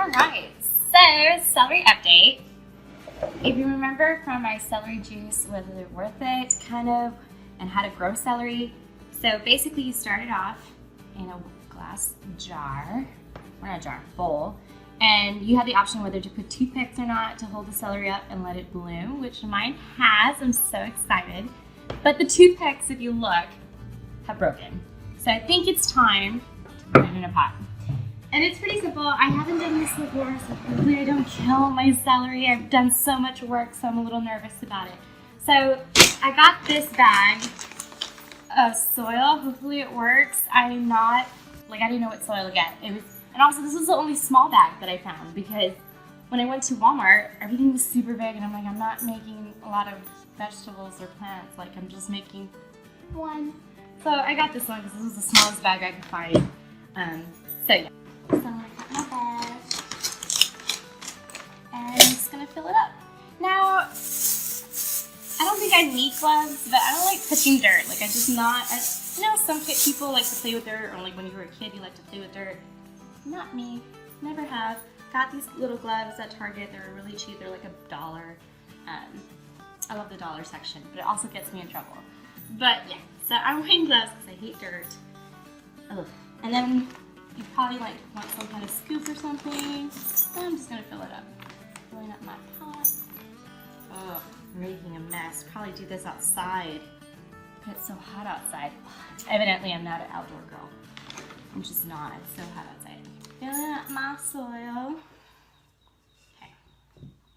Alright, so celery update. If you remember from my celery juice, was it worth it, kind of, and how to grow celery. So basically you start it off in a glass jar, or not a jar, bowl, and you have the option whether to put toothpicks or not to hold the celery up and let it bloom, which mine has. I'm so excited. But the toothpicks, if you look, have broken. So I think it's time to put it in a pot. And it's pretty simple. I haven't done this before, so hopefully I don't kill my celery. I've done so much work, so I'm a little nervous about it. So I got this bag of soil. Hopefully it works. I didn't know what soil to get. And also this was the only small bag that I found, because when I went to Walmart, everything was super big, and I'm like, I'm not making a lot of vegetables or plants. Like, I'm just making one. So I got this one because this was the smallest bag I could find. So yeah. So I'm gonna cut my bag, and I'm just gonna fill it up. Now, I don't think I need gloves, but I don't like touching dirt. Like, you know, some people like to play with dirt, or like when you were a kid, you like to play with dirt. Not me, never have. Got these little gloves at Target. They're really cheap. They're like $1. I love the dollar section, but it also gets me in trouble. But yeah, so I'm wearing gloves because I hate dirt. Ugh. And then you probably like want some kind of scoop or something. So I'm just gonna fill it up. Filling up my pot. Ugh, making a mess. Probably do this outside. It's so hot outside. Evidently, I'm not an outdoor girl. I'm just not. It's so hot outside. Filling up my soil.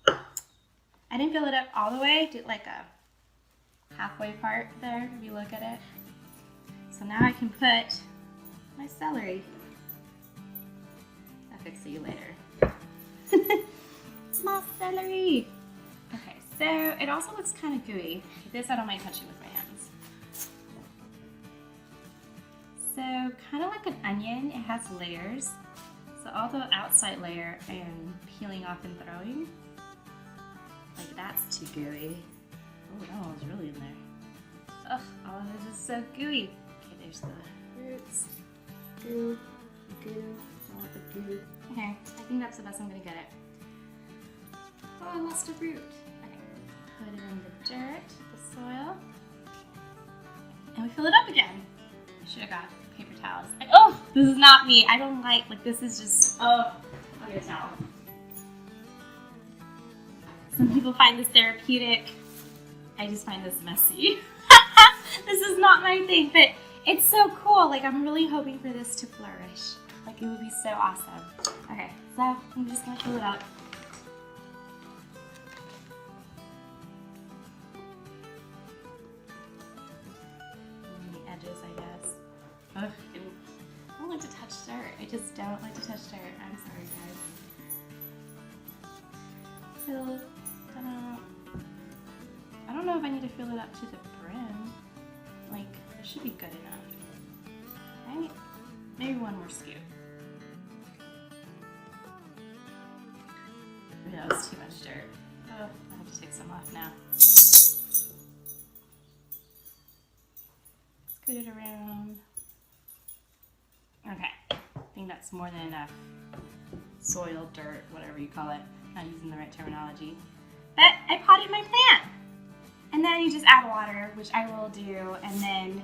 Okay. I didn't fill it up all the way. Did like a halfway part there, if you look at it. So now I can put my celery. I'll fix it later. It's my celery. Okay, so it also looks kind of gooey. This I don't mind touching with my hands. So kind of like an onion, it has layers. So all the outside layer I am peeling off and throwing. Like, that's too gooey. Oh, that one was really in there. Ugh, all of this is so gooey. Okay, there's the roots. Goo, goo, I want the goo. Okay, I think that's the best I'm gonna get it. Oh, I lost a root. Okay, put it in the dirt, the soil. And we fill it up again. I should have got paper towels. Oh, this is not me. I don't like this is just, oh, I'll get a towel. Some people find this therapeutic. I just find this messy. This is not my thing, but it's so cool. Like, I'm really hoping for this to flourish. Like, it would be so awesome. Okay, so I'm just gonna fill it up. And the edges, I guess. Ugh, I don't like to touch dirt. I just don't like to touch dirt. I'm sorry, guys. Fill. I don't know if I need to fill it up to the brim. Like, it should be good enough. Right? Maybe one more scoop. Maybe that was too much dirt. Oh, I have to take some off now. Scoot it around. Okay, I think that's more than enough. Soil, dirt, whatever you call it. Not using the right terminology. But I potted my plant. And then you just add water, which I will do, and then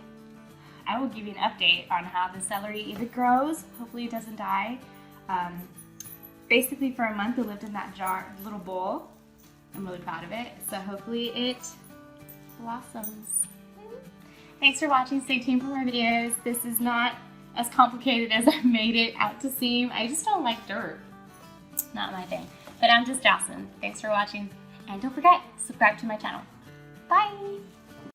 I will give you an update on how the celery, if it grows, hopefully it doesn't die. Basically for a month it lived in that jar, little bowl. I'm really proud of it, so hopefully it blossoms. Thanks for watching, stay tuned for more videos. This is not as complicated as I made it out to seem. I just don't like dirt, not my thing. But I'm just Joss'n. Thanks for watching, and don't forget, subscribe to my channel. Bye!